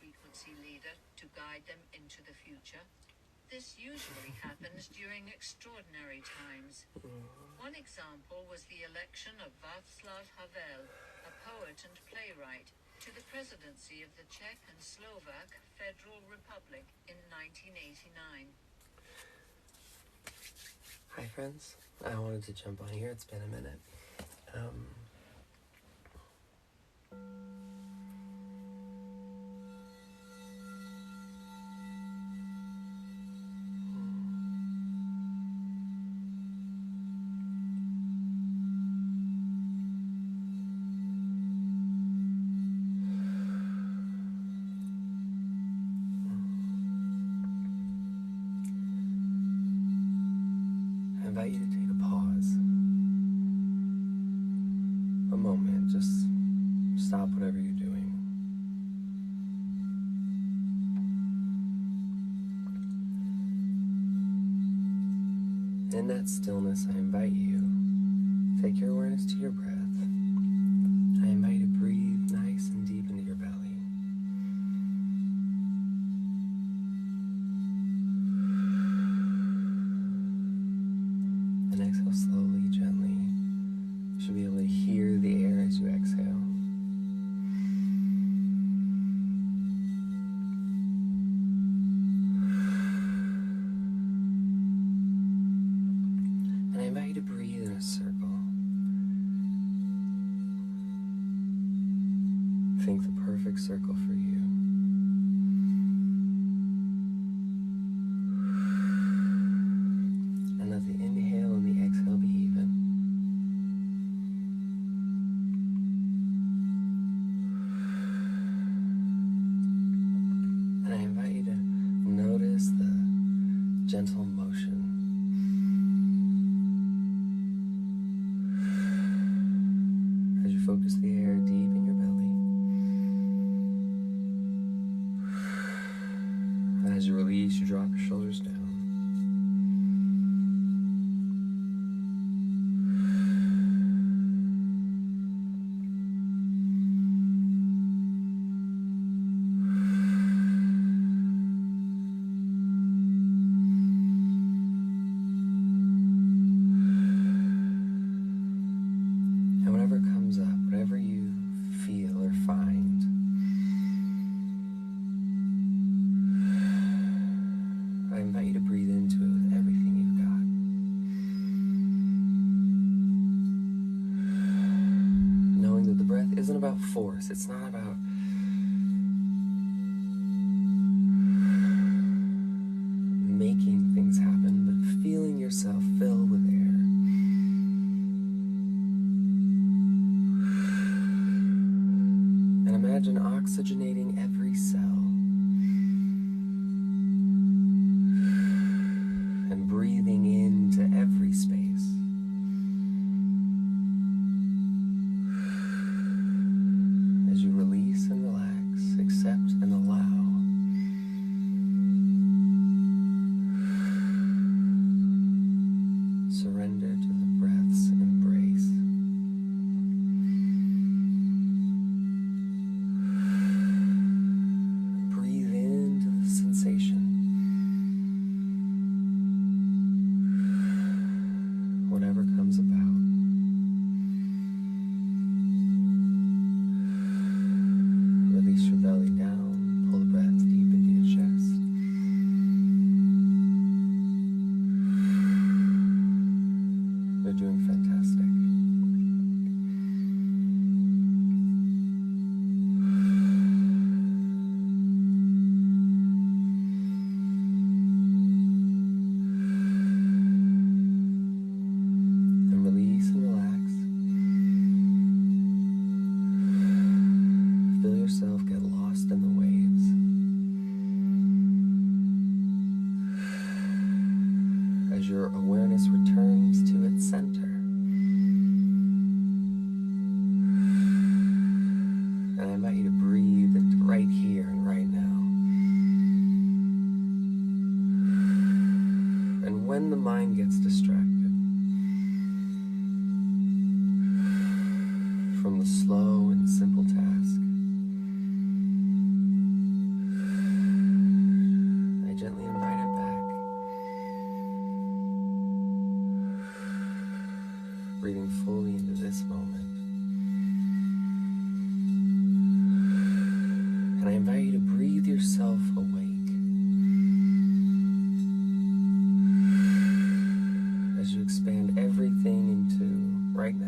frequency leader to guide them into the future. This usually happens during extraordinary times. One example was the election of Václav Havel, a poet and playwright, to the presidency of the Czech and Slovak Federal Republic in 1989. Hi friends, I wanted to jump on here, it's been a minute. I invite you to take a pause, a moment, just stop whatever you're doing. In that stillness, I invite you to take your awareness to your breath. I invite you to breathe nice and deep into your belly. And exhale slowly, gently. You should be able to hear the air as you exhale. And I invite you to breathe in a circle. Think the perfect circle for you. And let the inhale and the exhale be even. And I invite you to notice the gentle motion. As you focus the air deep in your belly. And as you release, you drop your shoulders down. And whatever comes up, whatever you feel or find, I invite you to breathe into it with everything you've got. Knowing that the breath isn't about force, it's not about making things happen, but feeling yourself fill with air. And imagine oxygenating every cell. And breathing into every space. As you release and relax, accept and allow. Surrender to the breath's embrace. Breathe into the sensation. Whatever comes about. Release your belly down, pull the breath deep into your chest. You're doing fantastic. And release and relax. Feel yourself get lost in the waves. As your awareness returns to its center. And I invite you to breathe into right here and right now. And when the mind gets distracted from the slow and simple task, breathing fully into this moment. And I invite you to breathe yourself awake as you expand everything into right now.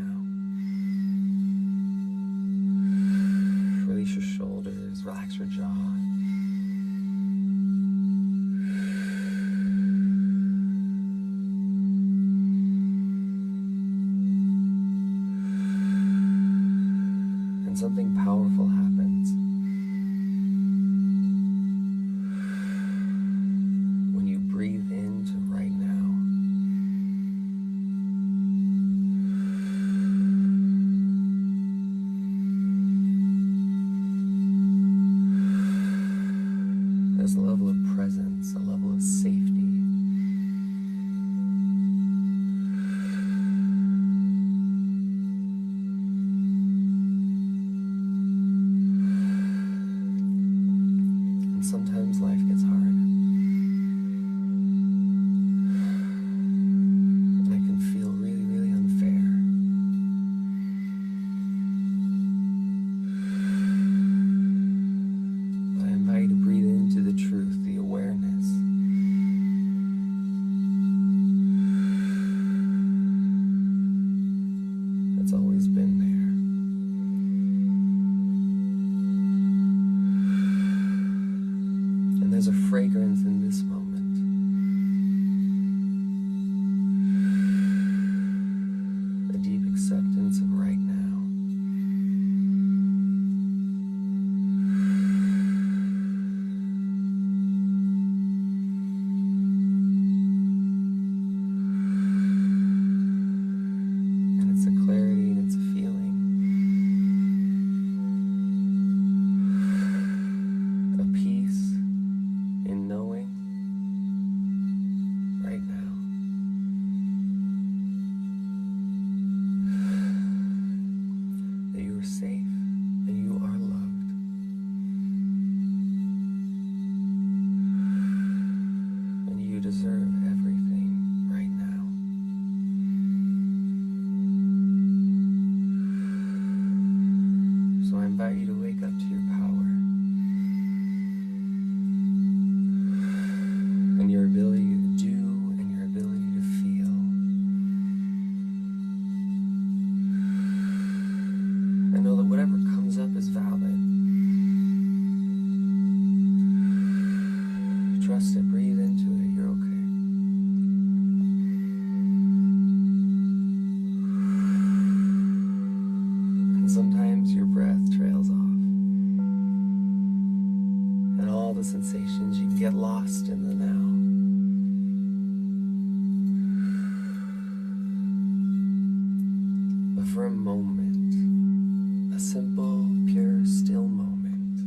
Release your shoulders, relax your jaw. And something powerful happens when you breathe into right now. There's a level of presence, a level of safety. And sometimes life gets hard. And it can feel really, really unfair. But I invite you to breathe into the truth, the awareness. That's always been there. And there's a fragrance in this moment. A deep acceptance of right now. And it's a clarity and it's a feeling. A peace in knowing right now. That you are safe and you are loved. And you deserve everything right now. So I invite you to wake up to your power and your ability to do and your ability to feel. And know that whatever comes up is valid. Trust it, breathe into it, you're okay. And sometimes your breath trails off. And all the sensations, you can get lost in the now. But for a moment, a simple, pure, still moment,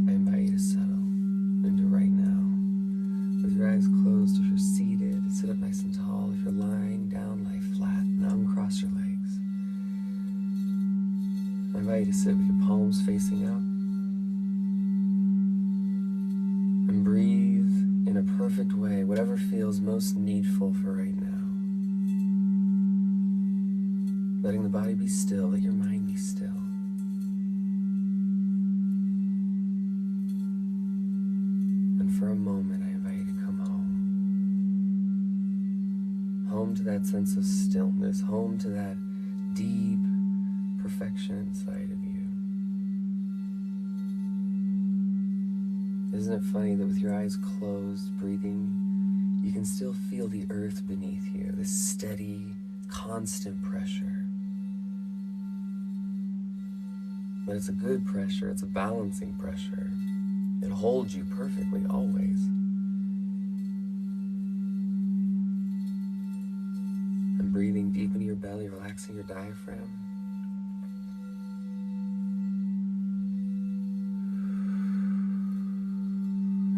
I invite you to settle into right now. With your eyes closed, if you're seated, sit up nice and tall. If you're lying down, lie flat and uncross your legs. I invite you to sit with your palms facing up and breathe in a perfect way, whatever feels most needful for right now. Letting the body be still, let your mind be still. And for a moment, I invite you to come home. Home to that sense of stillness, home to that deep perfection inside of you. Isn't it funny that with your eyes closed, breathing, you can still feel the earth beneath you, this steady, constant pressure. But it's a good pressure, it's a balancing pressure. It holds you perfectly, always. And breathing deep into your belly, relaxing your diaphragm.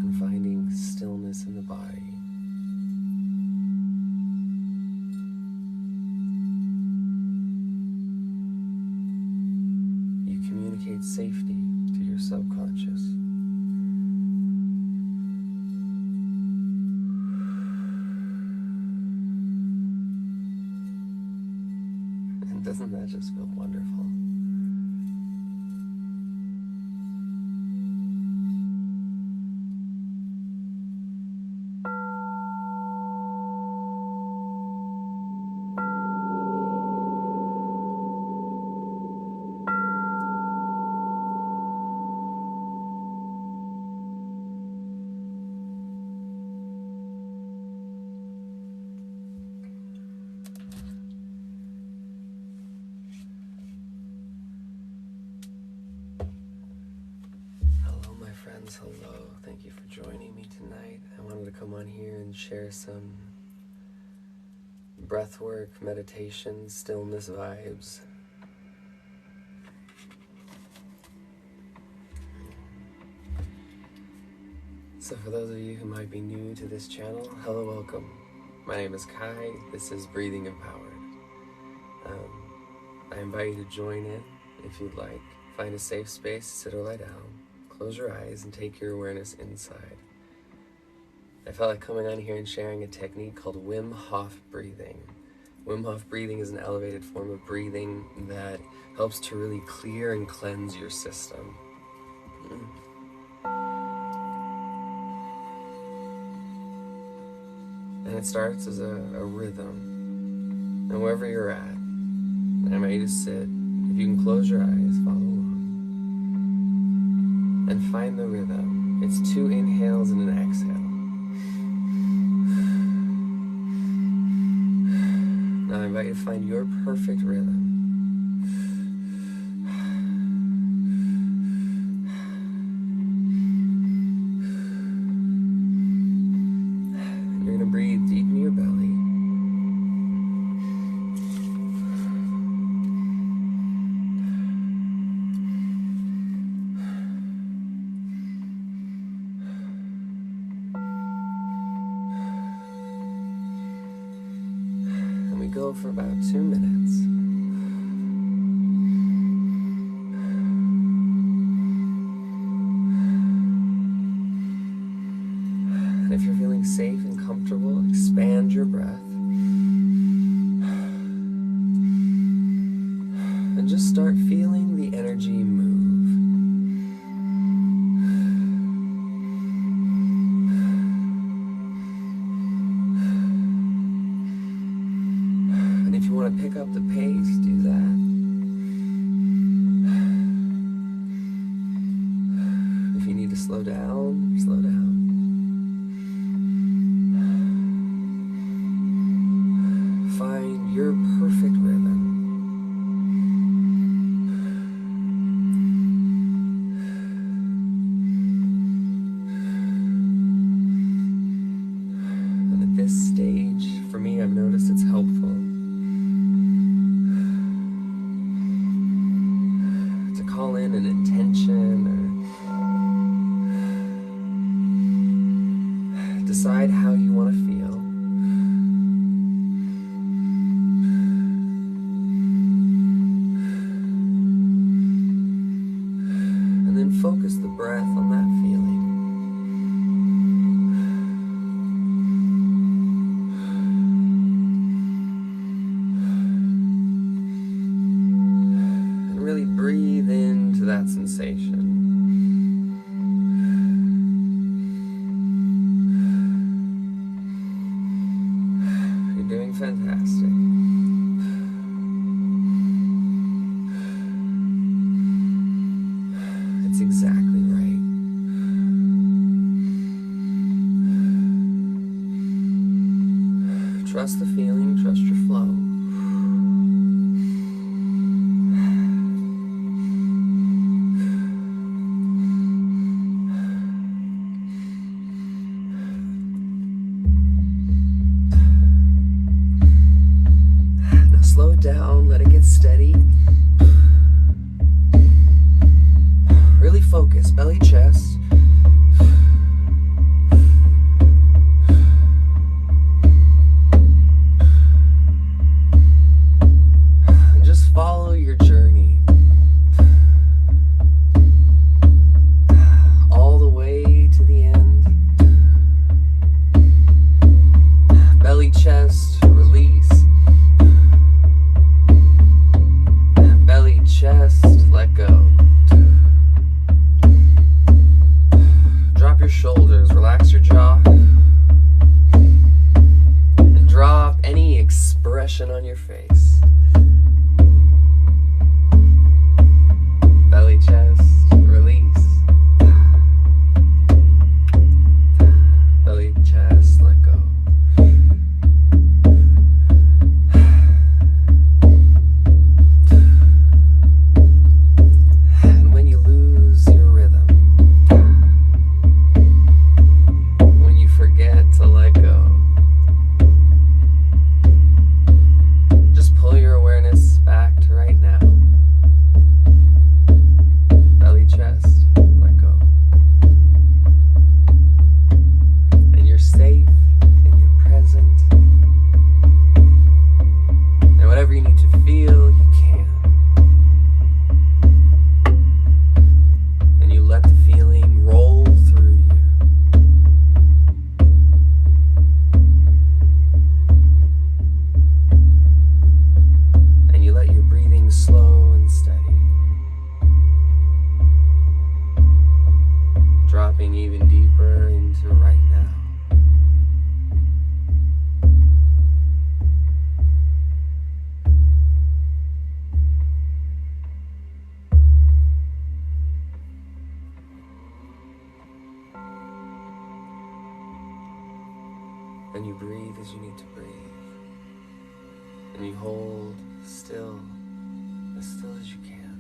And finding stillness in the body. Communicate safety to your subconscious. Doesn't that just feel wonderful? Friends, hello. Thank you for joining me tonight. I wanted to come on here and share some breathwork, meditation, stillness vibes. So for those of you who might be new to this channel, hello, welcome. My name is Kai. This is Breathing Empowered. I invite you to join in if you'd like. Find a safe space, sit or lie down. Close your eyes and take your awareness inside. I felt like coming on here and sharing a technique called Wim Hof breathing. Wim Hof breathing is an elevated form of breathing that helps to really clear and cleanse your system. And it starts as a rhythm. And wherever you're at, I invite you to sit. If you can close your eyes, follow along. And find the rhythm. It's 2 inhales and an exhale. Now I invite you to find your perfect rhythm. You're going to breathe deep in your belly. Go for about 2 minutes. And if you're feeling safe and comfortable, expand your breath. And just start feeling the energy move. Pick up the pace, do that. If you need to slow down, slow down. Find your perfect rhythm. And at this stage, for me, I've noticed it's helpful call in an intention or decide how you want to feel. And then focus the breath on that feeling. Really breathe into that sensation. You're doing fantastic. It's exactly right. Trust the feeling, trust your flow. Slow it down, let it get steady. Really focus, belly, chest. And you breathe as you need to breathe. And you hold still as you can.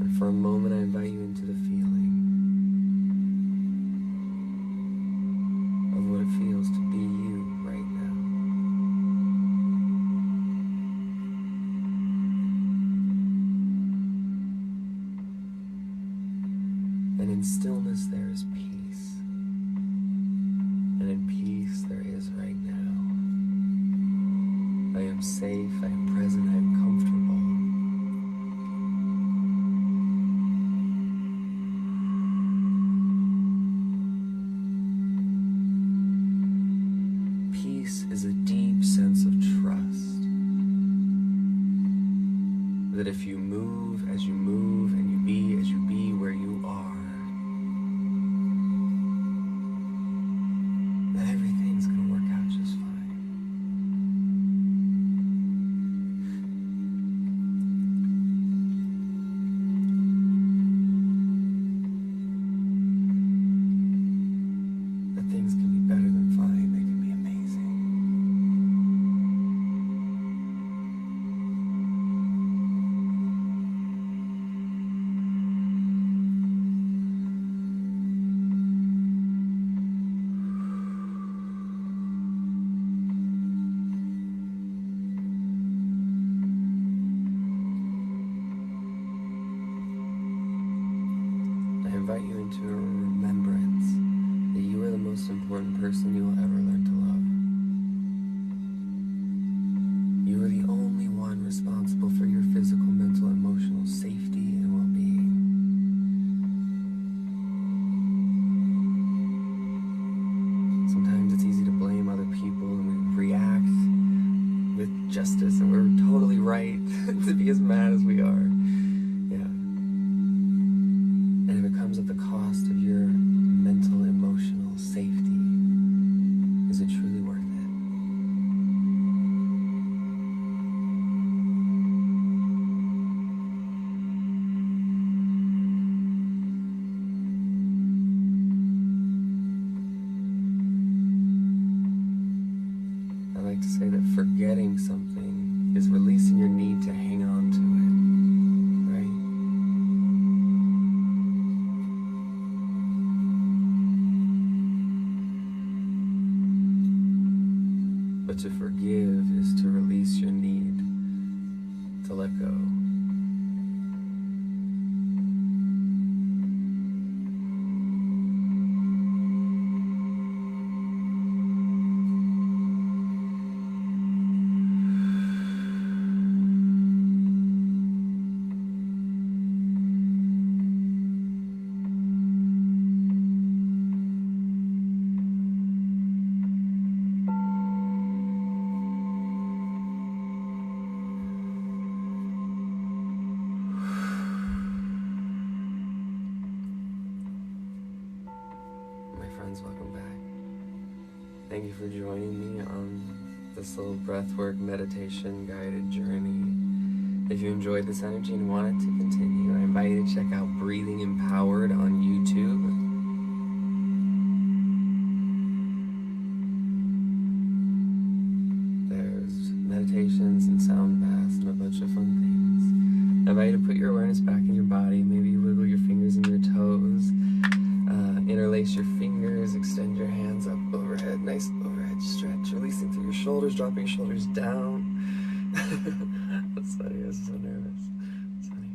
And for a moment, I invite you into the feeling of what it feels to be you right now. And in stillness, there is peace. And in peace, there is right now. I am safe, I am present, I am comfortable. Peace is a deep sense of trust that if you move as you move and you be as you be where you are, that everything's going to work out just fine. That things can be better than fine, they can be amazing. I invite you into a remembrance that you are the most important person you will ever learn to love. You are the only one responsible for your physical, mental, emotional safety and well-being. Sometimes it's easy to blame other people and we react with justice and we're totally right to be as mad as we are. Yeah. And if it comes at the cost of your mental, emotional safety, is it truly worth it? I like to say that forgetting something is releasing your need to hang on to it, right? But to forgive is to release your need to let go. My friends, welcome back. Thank you for joining me on this little breathwork meditation guided journey. If you enjoyed this energy and want it to continue, I invite you to check out Breathing Empowered on YouTube. There's meditations and sound baths and a bunch of fun things. I invite you to put your awareness back in your body. Maybe you wiggle your fingers and your toes. Interlace your fingers, extend your hands up overhead, nice overhead stretch, releasing through your shoulders, dropping your shoulders down. That's funny, I was so nervous. That's funny.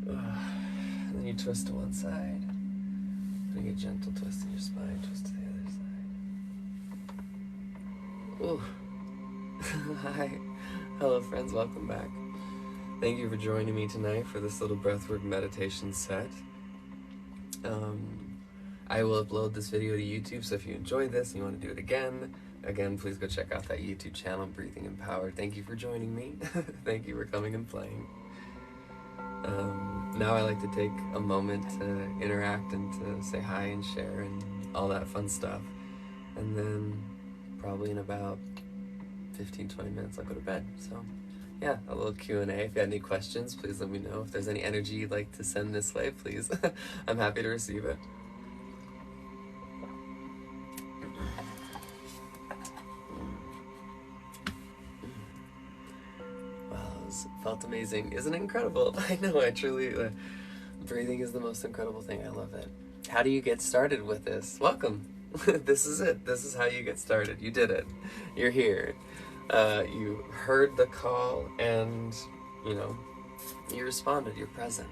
And then you twist to one side, putting a gentle twist in your spine, twist to the other side. Ooh. Hi. Hello friends, welcome back. Thank you for joining me tonight for this little breathwork meditation set. I will upload this video to YouTube, so if you enjoyed this and you want to do it again, please go check out that YouTube channel, Breathing Empowered. Thank you for joining me. Thank you for coming and playing. Now I like to take a moment to interact and to say hi and share and all that fun stuff. And then probably in about 15-20 minutes I'll go to bed. So yeah, a little Q&A. If you have any questions, please let me know. If there's any energy you'd like to send this way, please. I'm happy to receive it. felt amazing. Isn't it incredible? I know, I truly, breathing is the most incredible thing. I love it. How do you get started with this? Welcome. This is it. This is how you get started. You did it. You're here. You heard the call and, you know, you responded. You're present.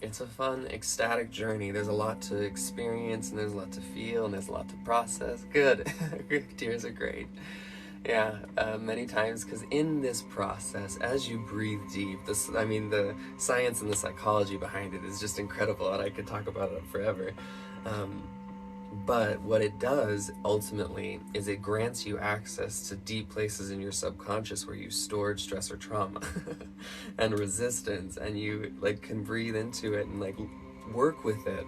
It's a fun, ecstatic journey. There's a lot to experience, and there's a lot to feel, and there's a lot to process. Good. Tears are great. Yeah, many times, because in this process, as you breathe deep, the science and the psychology behind it is just incredible, and I could talk about it forever. But what it does, ultimately, is it grants you access to deep places in your subconscious where you stored stress or trauma and resistance, and you, can breathe into it and, work with it.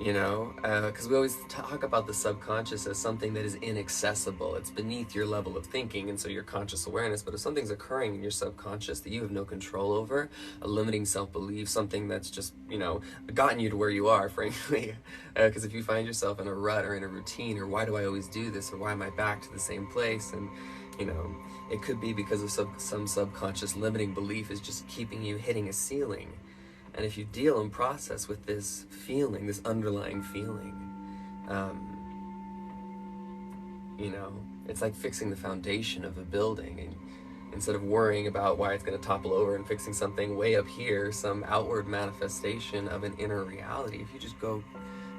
You know, because we always talk about the subconscious as something that is inaccessible. It's beneath your level of thinking, and so your conscious awareness. But if something's occurring in your subconscious that you have no control over, a limiting self-belief, something that's just, gotten you to where you are, frankly. Because if you find yourself in a rut or in a routine, or why do I always do this, or why am I back to the same place? And, it could be because of some subconscious limiting belief is just keeping you hitting a ceiling. And if you deal and process with this feeling, this underlying feeling, it's like fixing the foundation of a building. And instead of worrying about why it's going to topple over and fixing something way up here, some outward manifestation of an inner reality, if you just go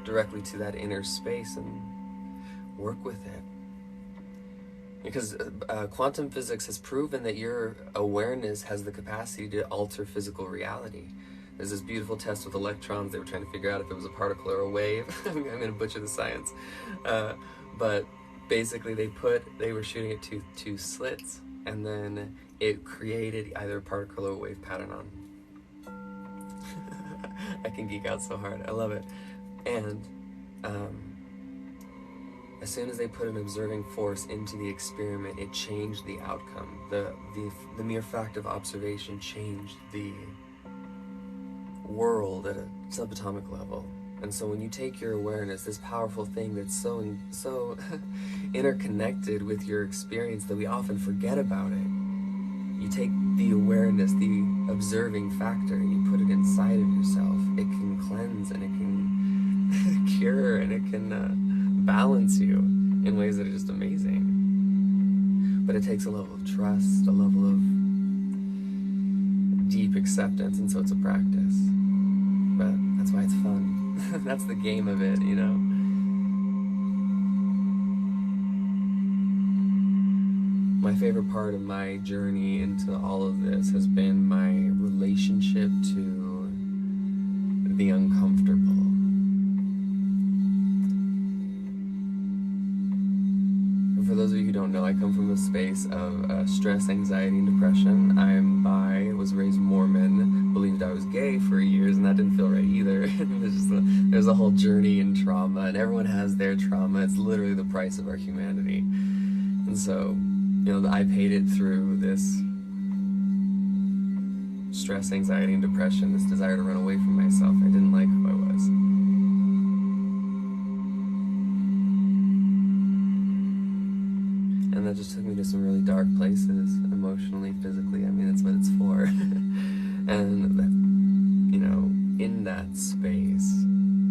directly to that inner space and work with it. Because quantum physics has proven that your awareness has the capacity to alter physical reality. There's this beautiful test with electrons. They were trying to figure out if it was a particle or a wave. I'm going to butcher the science. But basically they were shooting at two slits, and then it created either a particle or a wave pattern on. I can geek out so hard. I love it. And as soon as they put an observing force into the experiment, it changed the outcome. The mere fact of observation changed the world at a subatomic level. And so when you take your awareness, this powerful thing that's so interconnected with your experience that we often forget about it, you take the awareness, the observing factor, and you put it inside of yourself. It can cleanse, and it can cure, and it can balance you in ways that are just amazing. But it takes a level of trust, a level of deep acceptance, and so it's a practice. But that's why it's fun. That's the game of it, My favorite part of my journey into all of this has been my relationship to the uncomfortable. And for those of you who don't know, I come from a space of stress, anxiety, and depression. I'm bi, was raised Mormon, believed I was gay for years, and that didn't feel right either. There's a whole journey in trauma, and everyone has their trauma. It's literally the price of our humanity. And so, I paid it through this stress, anxiety, and depression, this desire to run away from myself. I didn't like who I was. And that just took me to some really dark places, emotionally, physically. That's what it's for. And that, in that space,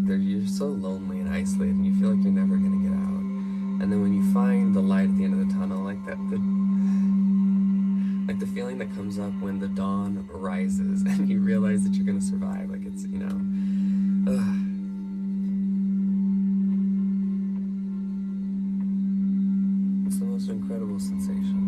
you're so lonely and isolated, and you feel like you're never going to get out. And then when you find the light at the end of the tunnel, the feeling that comes up when the dawn rises and you realize that you're going to survive, it's, it's the most incredible sensation.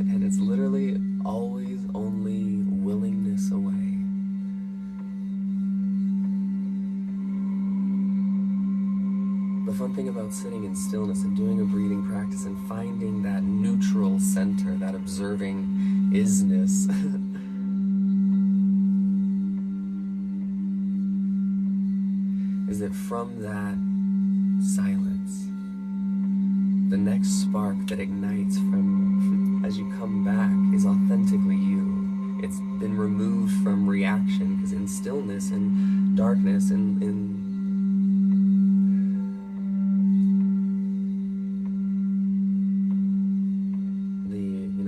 And it's literally always only willingness away. The fun thing about sitting in stillness and doing a breathing practice and finding that neutral center, that observing isness, is that from that silence, the next spark that ignites from as you come back is authentically you. It's been removed from reaction, because in stillness and darkness and in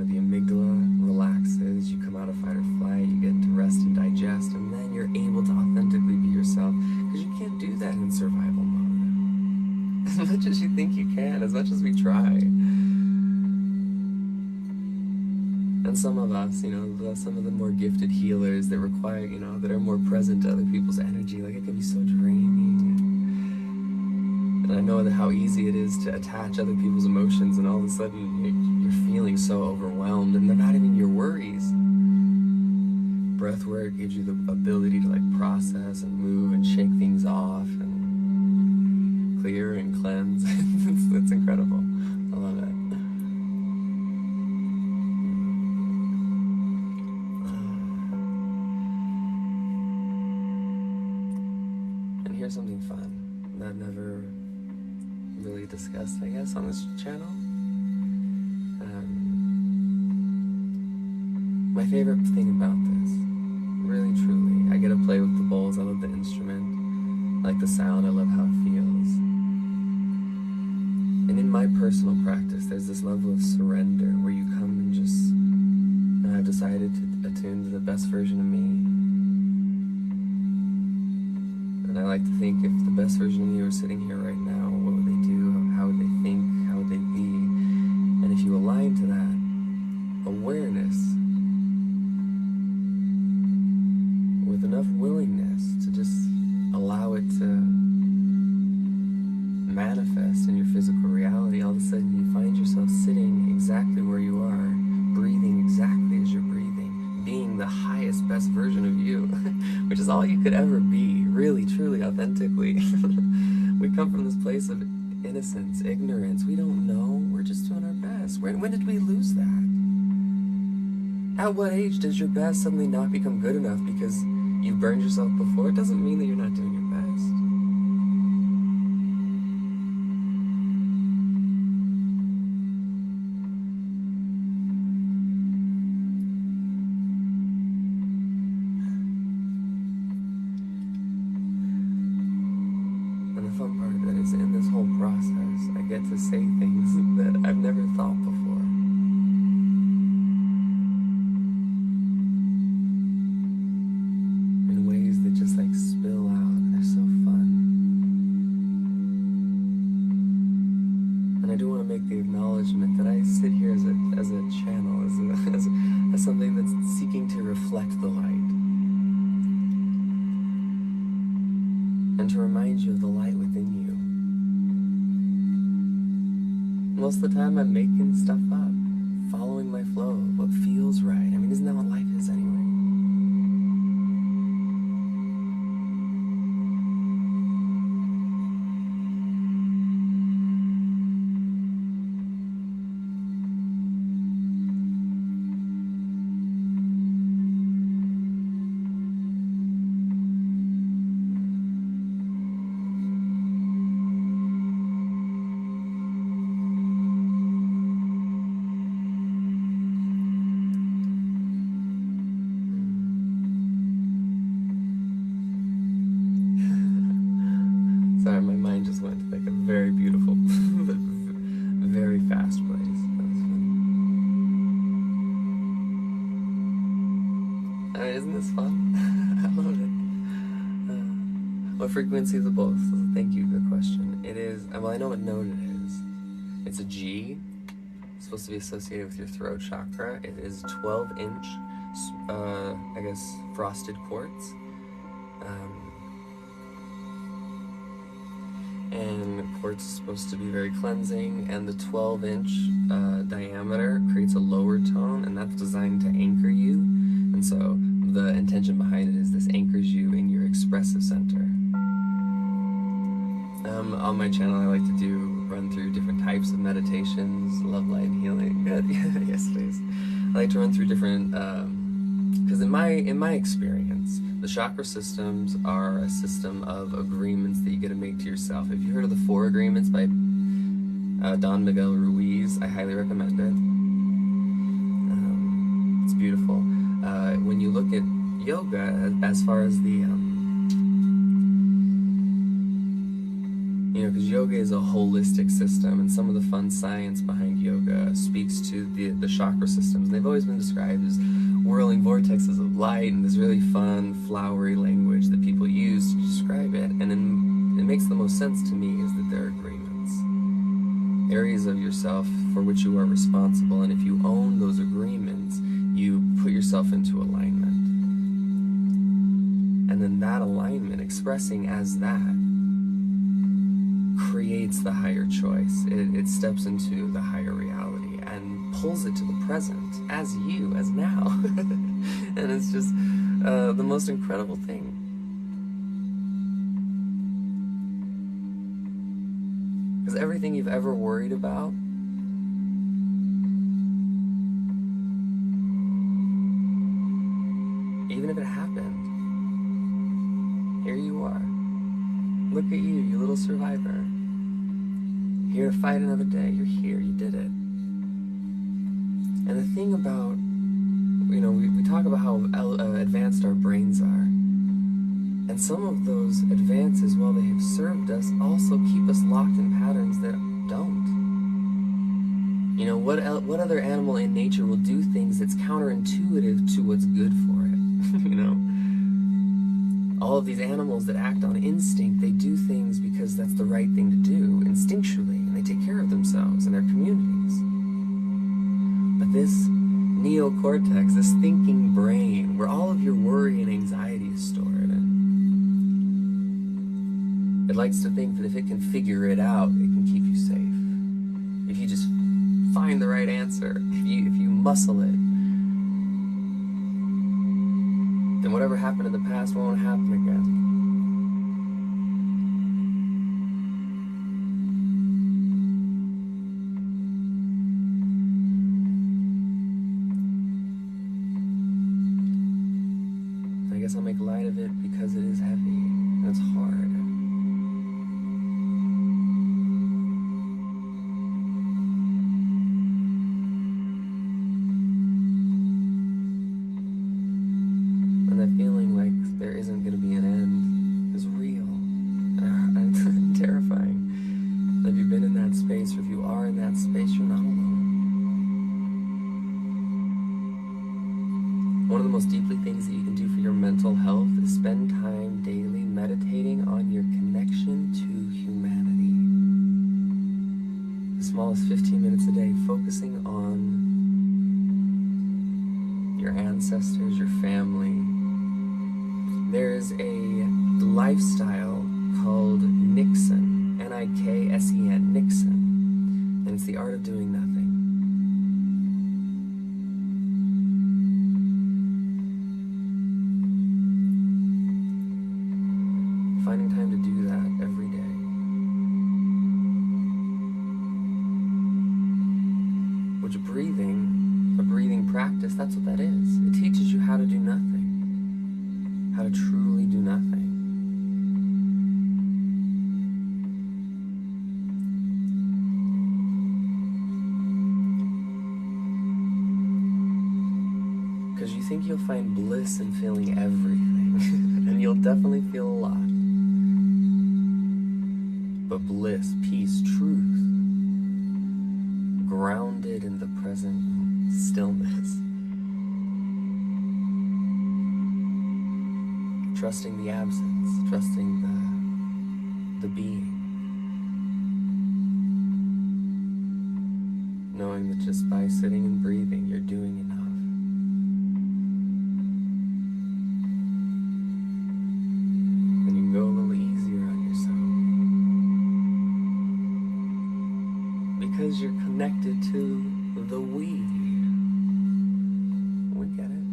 the amygdala relaxes, you come out of fight or flight, you get into rest and digest, and then you're able to authentically be yourself, because you can't do that in survival mode. As much as you think you can, as much as we try. And some of us, some of the more gifted healers that require, that are more present to other people's energy, like, it can be so draining. And I know that how easy it is to attach other people's emotions, and all of a sudden you're feeling so overwhelmed, and they're not even your worries. Breath work gives you the ability to process and move and shake things off and clear and cleanse. It's incredible. I love it. And here's something fun that I've never really discussed, I guess, on this channel. My favorite thing about this, really truly, I get to play with the bowls. I love the instrument, I like the sound, I love how it feels. And in my personal practice, there's this level of surrender where you come and just, I've decided to attune to the best version of me. And I like to think, if the best version of me were sitting here right now, what would they do? How would they think? How would they be? And if you align to that awareness with enough willingness to just allow it to manifest in your physical reality, all of a sudden you find yourself sitting exactly where you are, breathing exactly as you're breathing, being the highest, best version of you, which is all you could ever be, really, truly, authentically. We come from this place of innocence, ignorance. We don't know. We're just doing our best. When did we lose that? At what age does your best suddenly not become good enough because you burned yourself before? It doesn't mean that you're not doing your best. And the fun part that is, in this whole process, I get to say things that I've never thought before. Spill out. They're so fun. And I do want to make the acknowledgement that I sit here as a channel, as something that's seeking to reflect the light, and to remind you of the light within you. Most of the time I'm making stuff up, following my flow, what feels right. I mean, isn't that what life is anyway? Sorry, my mind just went to a very beautiful, but very fast place. That was fun. Isn't this fun? I love it. What frequency is the both? Thank you, good question. It is, well, I know what note it is. It's a G. It's supposed to be associated with your throat chakra. It is 12-inch, I guess, frosted quartz. And quartz is supposed to be very cleansing, and the 12-inch diameter creates a lower tone, and that's designed to anchor you. And so the intention behind it is this anchors you in your expressive center. On my channel, I like to run through different types of meditations, love, light, and healing. Good. Yes, please. I like to run through different, because in my experience, the chakra systems are a system of agreements that you get to make to yourself. If you heard of the 4 Agreements by Don Miguel Ruiz, I highly recommend it. It's beautiful. when you look at yoga, as far as the because yoga is a holistic system, and some of the fun science behind yoga speaks to the chakra systems. And they've always been described as whirling vortexes of light, and this really fun, flowery language that people use to describe it. And then it makes the most sense to me is that there are agreements, areas of yourself for which you are responsible, and if you own those agreements, you put yourself into alignment. And then that alignment, expressing as that, creates the higher choice. It steps into the higher reality and pulls it to the present as you, as now. And it's just the most incredible thing. Because everything you've ever worried about, even if it happened, here you are. Look at you, you little survivor. Here to fight another day. You're here, you did it. And the thing about, we talk about how advanced our brains are. And some of those advances, while they have served us, also keep us locked in patterns that don't. What other animal in nature will do things that's counterintuitive to what's good for it? All of these animals that act on instinct, they do things because that's the right thing to do, instinctually, and they take care of themselves and their communities. But this neocortex, this thinking brain, where all of your worry and anxiety is stored, it likes to think that if it can figure it out, it can keep you safe. If you just find the right answer, if you muscle it, then whatever happened in the past won't happen again. I guess I'll make light of it because it is heavy and it's hard. That feeling like there isn't going to be an end is real and terrifying. And if you've been in that space, or if you are in that space, you're not alone. One of the most deeply things that you can do for your mental health is spend time daily meditating on your connection to humanity. As small as 15 minutes a day, focusing on your ancestors, your family. There's a lifestyle called Nixon, Niksen, Nixon, and it's the art of doing nothing. Finding time to do that every day. Which a breathing practice, that's what that is. It teaches you how to do nothing. How to truly do nothing. Because you think you'll find bliss in feeling everything, and you'll definitely feel a lot. But bliss, peace, truth, grounded in the present stillness. Trusting the absence, trusting the being. Knowing that just by sitting and breathing, you're doing enough. And you can go a little easier on yourself. Because you're connected to the we. We get it.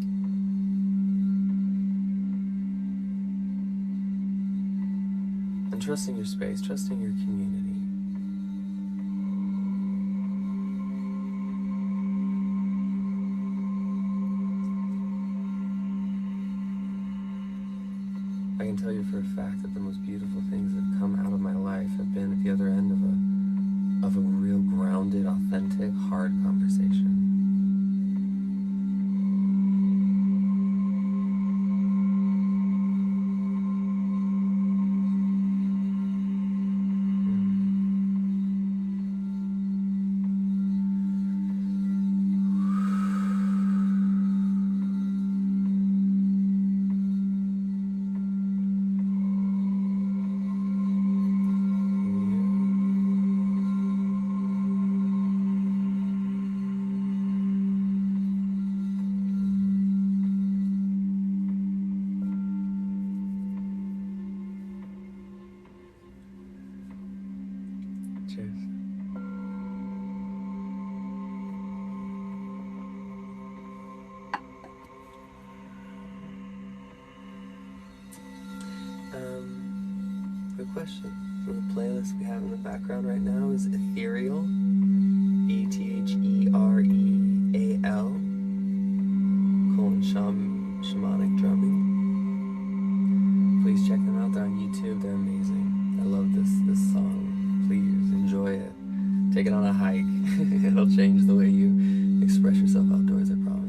And trusting your space, trusting your community. I can tell you for a fact that the most beautiful things that have come out of my life have been at the other end of a real grounded, authentic, hard conversation. good question. So the playlist we have in the background right now is Ethereal, ETHEREAL, shamanic drumming. Please check them out. They're on YouTube. They're amazing. I love this song. Please enjoy it. Take it on a hike. It'll change the way you express yourself outdoors, I promise.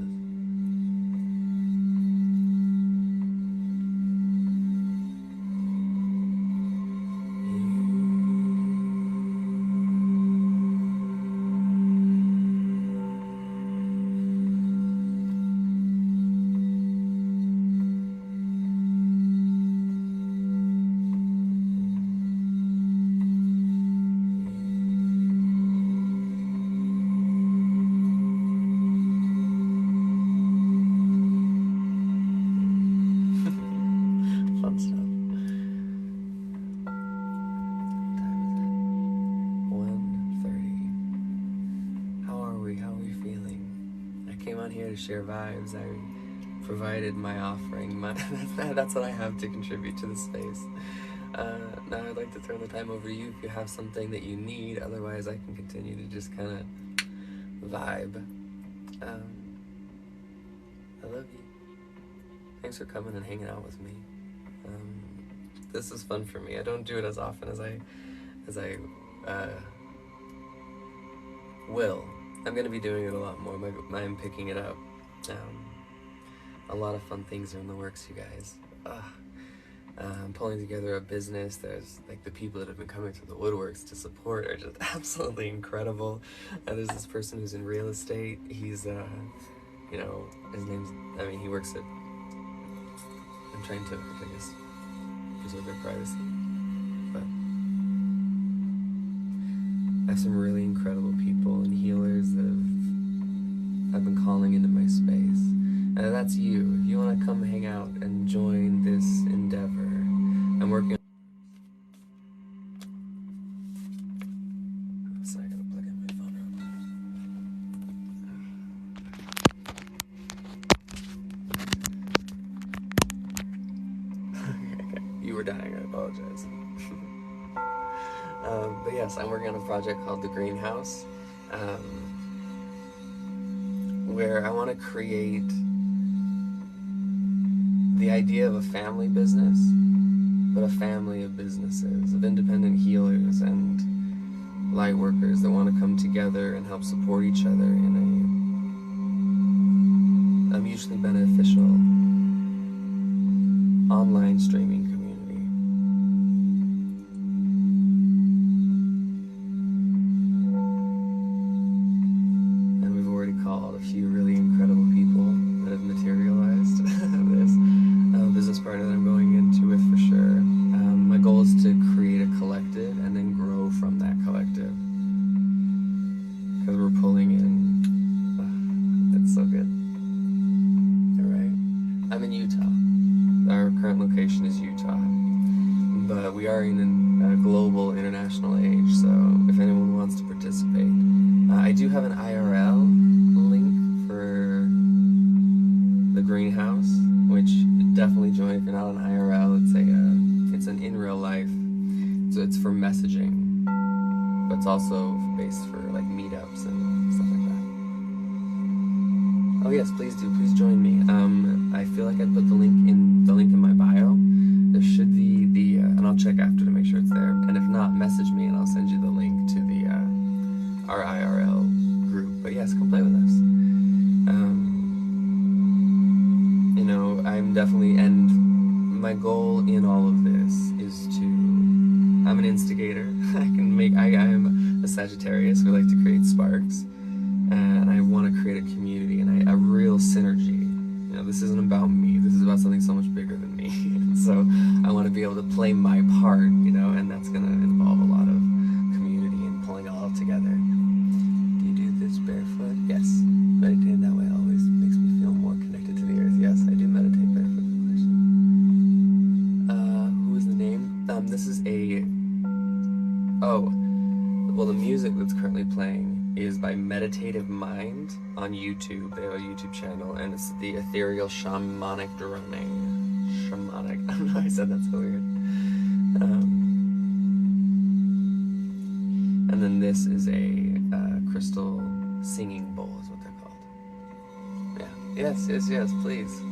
Here to share vibes. I provided my offering. That's what I have to contribute to the space. Now I'd like to turn the time over to you if you have something that you need. Otherwise, I can continue to just kind of vibe. I love you. Thanks for coming and hanging out with me. This is fun for me. I don't do it as often as I will. I'm going to be doing it a lot more. I'm picking it up. A lot of fun things are in the works, you guys. I'm pulling together a business. There's like the people that have been coming through the woodworks to support are just absolutely incredible. There's this person who's in real estate. He's, his name's, he works at, I'm trying to, I guess, preserve their privacy. But I have some really incredible people and healers that have been calling into my space. And that's you. If you want to come hang out and join this endeavor, I'm working on... Sorry, I gotta plug in my phone real quick. You were dying, I apologize. But yes, I'm working on a project called The Greenhouse, where I want to create the idea of a family business, but a family of businesses, of independent healers and light workers that want to come together and help support each other in a mutually beneficial online streaming community. Called a few really incredible people that have materialized this business partner that I'm going into with for sure. My goal is to create a collective and then grow from that collective, because we're pulling in. It's so good. All right, I'm in Utah. Our current location is Utah, but we are in a global international age, so if anyone wants to participate, I do have an IRL link for the greenhouse, which definitely join if you're not on IRL. It's an in real life, so it's for messaging, but it's also based for like meetups and stuff like that. Oh yes, please join me. I feel like I put the link in my bio. There should be and I'll check after to make sure it's there. And if not, message me and I'll send you the link to our IRL group. But yes, come play with us. I'm definitely, and my goal in all of this is I'm an instigator. I am a Sagittarius. We like to create sparks, and I want to create a community and a real synergy. This isn't about me. This is about something so much bigger than me. So I want to be able to play my part, and that's going to involve a lot of community and pulling it all together. Do you do this barefoot? Yes. Meditating that way always makes me feel more connected to the earth. Yes, I do meditate barefoot. Who is the name? This is the music that's currently playing is by Meditative Mind on YouTube. They have a YouTube channel, and it's the Ethereal Shamanic Drumming. Shamanic. I don't know, I said that so weird. And then this is a crystal singing bowl is what they're called. Yeah. Yes, please.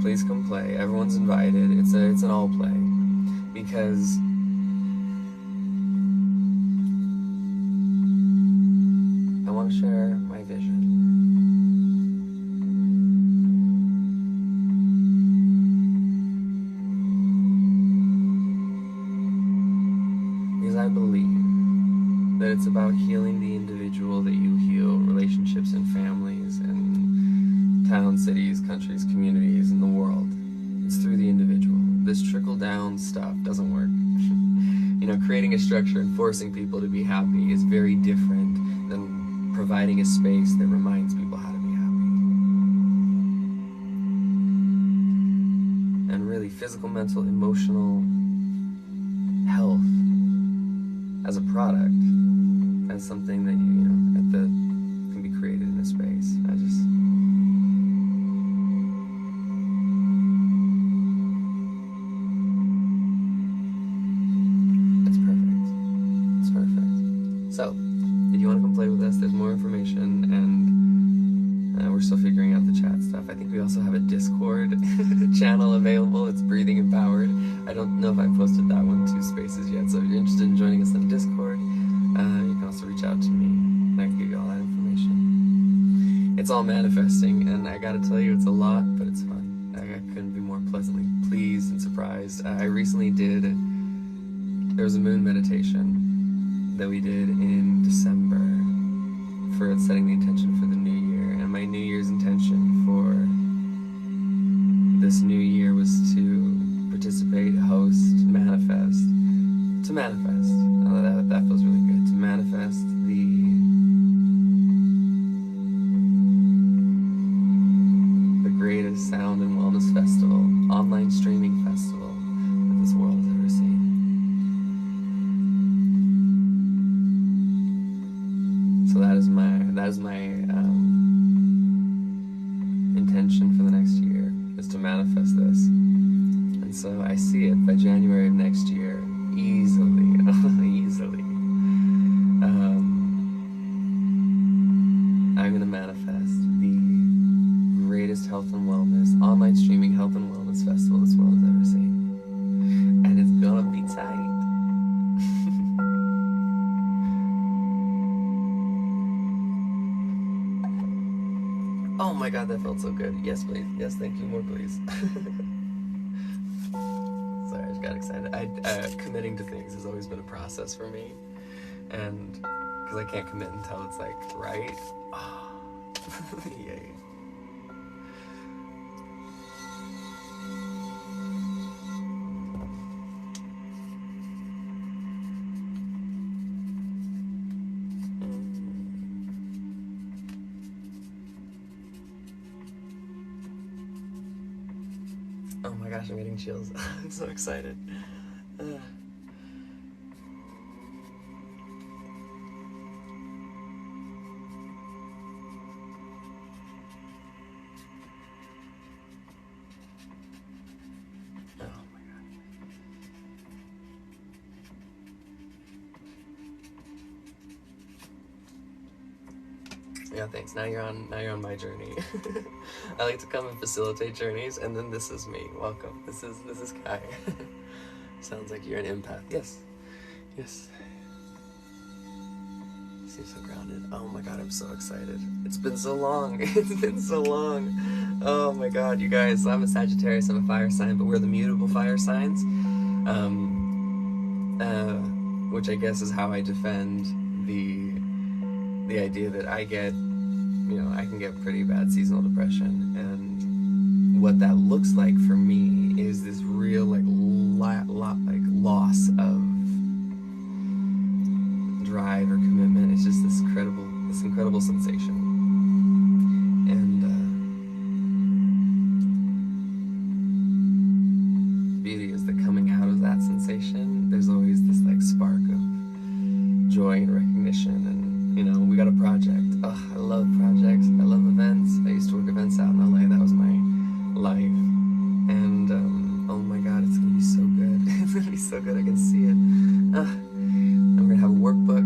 Please come play. Everyone's invited. It's an all play. Because I want to share my vision. Because I believe that it's about healing the individual that you heal relationships and families and towns, cities, countries, communities, and the world. It's through the individual. This trickle-down stuff doesn't work. Creating a structure and forcing people to be happy is very different than providing a space that reminds people how to be happy. And really, physical, mental, emotional health as a product, as something that that can be created in a space. It's perfect. So, if you want to come play with us, there's more information, and we're still figuring out the chat stuff. I think we also have a Discord channel available. It's Breathing Empowered. I don't know if I posted that one to Spaces yet, so if you're interested in joining us on Discord, you can also reach out to me, and I can give you all that information. It's all manifesting, and I gotta tell you, it's a lot, but it's fun. I couldn't be more pleasantly pleased and surprised. I recently there was a moon meditation that we did in December for setting the intention for the new year, and my New Year's intention for this new year was to participate, host, manifest. To manifest. Oh, that feels really good. To manifest the greatest sound and wellness festival, online streaming festival that this world has ever seen. So that is my intention for the next year, is to manifest this. And so I see it by January of next year, easily. I'm going to manifest the greatest health and wellness, online streaming health and wellness festival this world has ever seen. And it's going to be tight. Oh my god, that felt so good. Yes, please. Yes, thank you. More, please. Sorry, I just got excited. Committing to things has always been a process for me. And because I can't commit until it's like, right? Oh. Yay. Oh my gosh, I'm getting chills. I'm so excited. Yeah, thanks. Now you're on my journey. I like to come and facilitate journeys, and then this is me. Welcome. This is Kai. Sounds like you're an empath. Yes. Seems so grounded. Oh my god, I'm so excited. It's been so long. Oh my god, you guys. I'm a Sagittarius. I'm a fire sign, but we're the mutable fire signs. Which I guess is how I defend the idea that I can get pretty bad seasonal depression, and what that looks like for me is this real loss of drive or commitment. It's just this incredible sensation, and the beauty is that coming out of that sensation, there's always this spark of joy and recognition. And we got a project. Oh, I love projects. I love events. I used to work events out in LA. That was my life. And, oh my god, it's gonna be so good. It's gonna be so good. I can see it. I'm gonna have a workbook.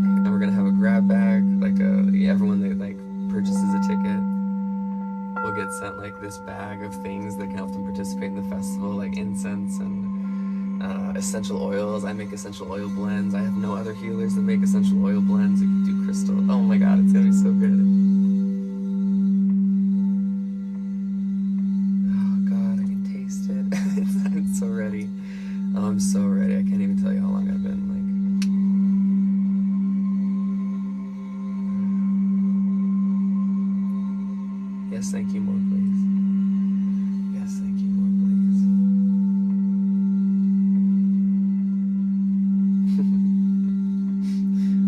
incense and essential oils. I make essential oil blends. I have no other healers that make essential oil blends. You can do crystal. Oh my god, it's gonna be so good. Oh god, I can taste it. It's so ready. Oh, I'm so ready. I can't even tell you how long I've been like. Yes, thank you, more please. Yes, thank you, more please.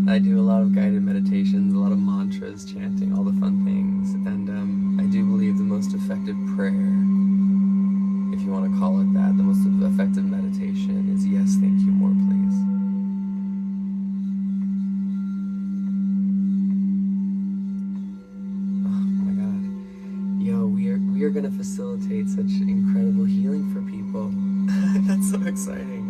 I do a lot of guided meditations, a lot of mantras, chanting, all the fun things, and I do believe the most effective prayer, if you want to call it that, the most effective meditation is yes, thank you, more please. Oh my god. Yo, we are gonna facilitate such incredible healing for people. That's so exciting.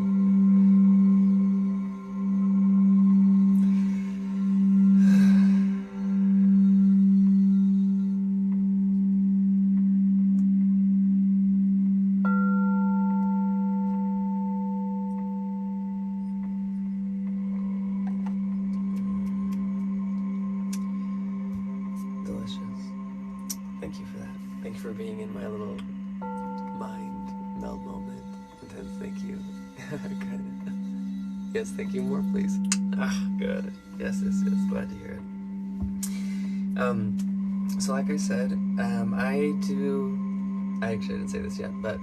Delicious. Thank you for that. Thank you for being in my little mind meld moment. Intense, thank you. Good. Yes, thank you, more please. Ah, good. Yes, glad to hear it. So like I said, I actually didn't say this yet, but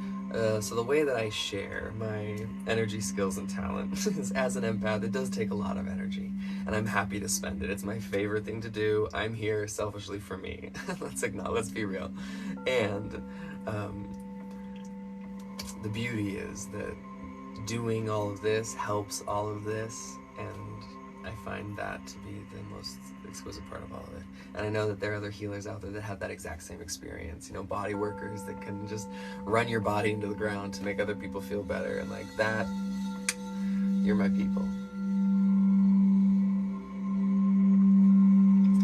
so the way that I share my energy, skills, and talent is as an empath. It does take a lot of energy, and I'm happy to spend it. It's my favorite thing to do. I'm here selfishly for me. Let's be real. And the beauty is that doing all of this helps all of this, and I find that to be the most exquisite part of all of it. And I know that there are other healers out there that have that exact same experience, you know, body workers that can just run your body into the ground to make other people feel better, and like that, you're my people.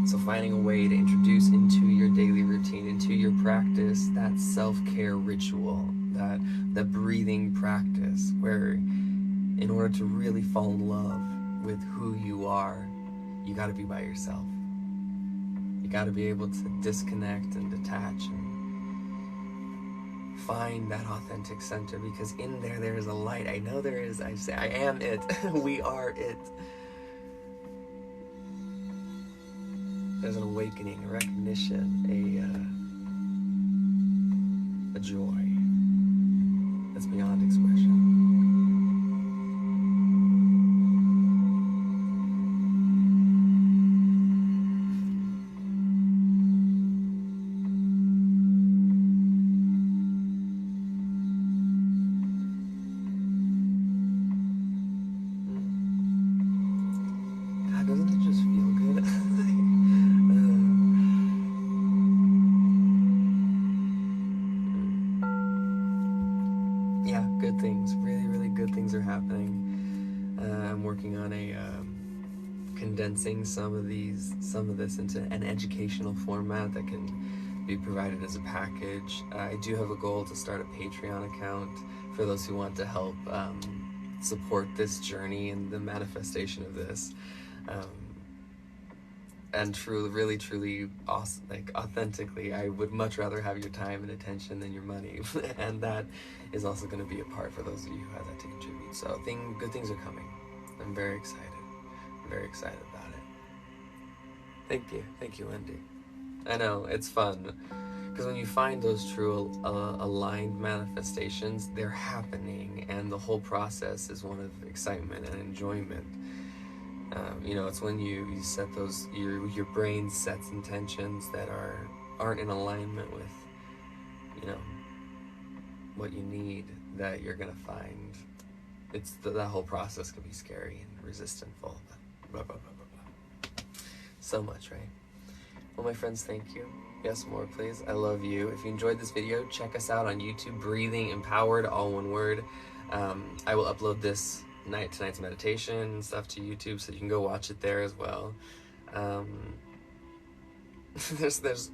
So finding a way to introduce into your daily routine, into your practice, that self-care ritual, that breathing practice, where in order to really fall in love with who you are, you got to be by yourself. You got to be able to disconnect and detach and find that authentic center, because in there is a light. I know there is. I say I am it. We are it. There's an awakening, a recognition, a joy that's beyond expression. God, doesn't it just feel good? Yeah, good things. Really, really good things are happening. I'm working on condensing some of this into an educational format that can be provided as a package. I do have a goal to start a Patreon account for those who want to help support this journey and the manifestation of this. And truly, awesome, like authentically, I would much rather have your time and attention than your money. And that is also going to be a part for those of you who have that to contribute. So good things are coming. I'm very excited. I'm very excited about it. Thank you, Wendy. I know, it's fun. Because when you find those true aligned manifestations, they're happening, and the whole process is one of excitement and enjoyment. You know, it's when you set those, your brain sets intentions that aren't in alignment with, you know, what you need, that you're gonna find that whole process can be scary and resistantful. Blah, blah, blah, blah, blah. So much, right? Well, my friends, thank you. Yes, more please. I love you. If you enjoyed this video, check us out on YouTube, Breathing Empowered, all one word. I will upload this tonight's meditation and stuff to YouTube, so you can go watch it there as well. There's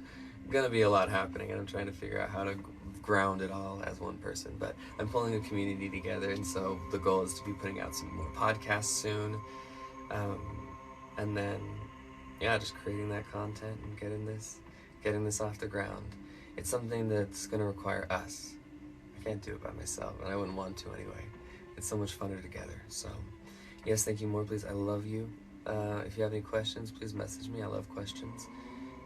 gonna be a lot happening, and I'm trying to figure out how to ground it all as one person, but I'm pulling a community together, and so the goal is to be putting out some more podcasts soon, and then just creating that content and getting this off the ground. It's something that's going to require us. I can't do it by myself, and I wouldn't want to anyway. It's so much funner together. So yes, thank you more, please. I love you. If you have any questions, please message me. I love questions.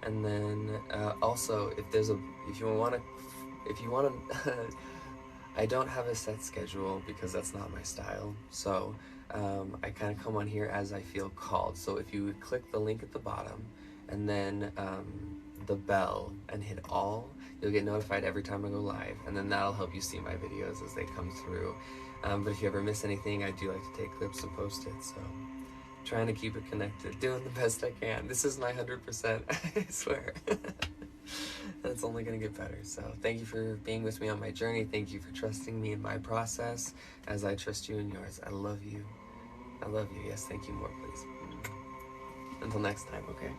And then also, if you want to, I don't have a set schedule because that's not my style. So I kind of come on here as I feel called. So if you would click the link at the bottom and then the bell and hit all, you'll get notified every time I go live, and then that'll help you see my videos as they come through. But if you ever miss anything, I do like to take clips and post it. So trying to keep it connected, doing the best I can. This is my 100%, I swear. And it's only going to get better. So thank you for being with me on my journey. Thank you for trusting me in my process as I trust you in yours. I love you. I love you. Yes, thank you more, please. Until next time, okay?